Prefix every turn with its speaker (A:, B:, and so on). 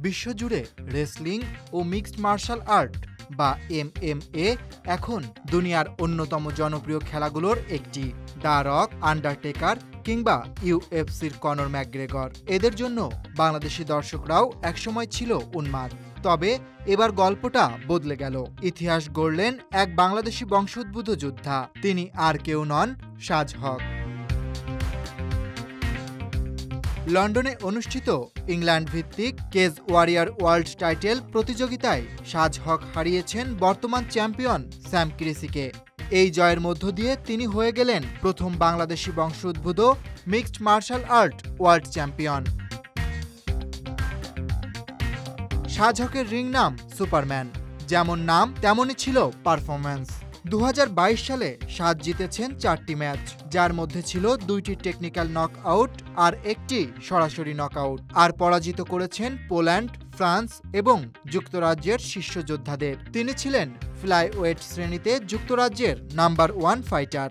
A: বিশ্বজুড়ে রেসলিং ও mixed martial art বা MMA এখন দুনিয়ার অন্যতম জনপ্রিয় খেলাগুলোর একটি। দ্য রক, আন্ডারটেকার কিংবা ইউএফসির কনর ম্যাকগ্রেগর, এদের জন্য বাংলাদেশি দর্শকরাও একসময় ছিল উন্মাদ। তবে এবার গল্পটা বদলে গেল। ইতিহাস গড়লেন এক বাংলাদেশি বংশোদ্ভূত যোদ্ধা। তিনি আর কেউ নন, সাজ হক। লন্ডনে অনুষ্ঠিত ইংল্যান্ড ভিত্তিক কেজ ওয়ারিয়র ওয়ার্ল্ড টাইটেল প্রতিযোগিতায় সাজ হক হারিয়েছেন বর্তমান চ্যাম্পিয়ন স্যাম ক্রিসিকে। এই জয়ের মধ্য দিয়ে তিনি হয়ে গেলেন প্রথম বাংলাদেশি বংশোদ্ভূত mixed martial art world champion. Saj হকের রিং নাম সুপারম্যান। যেমন নাম তেমনই ছিল পারফরম্যান্স। 2022 সালে সাজ জিতেছেন 4টি ম্যাচ, যার মধ্যে ছিল 2টি টেকনিক্যাল নকআউট আর একটি সরাসরি নকআউট। আর পরাজিত করেছেন পোল্যান্ড, ফ্রান্স এবং যুক্তরাজ্যের শীর্ষ যোদ্ধাদের। তিনি ছিলেন ফ্লাইওয়েট শ্রেণীতে যুক্তরাজ্যের নাম্বার 1 ফাইটার।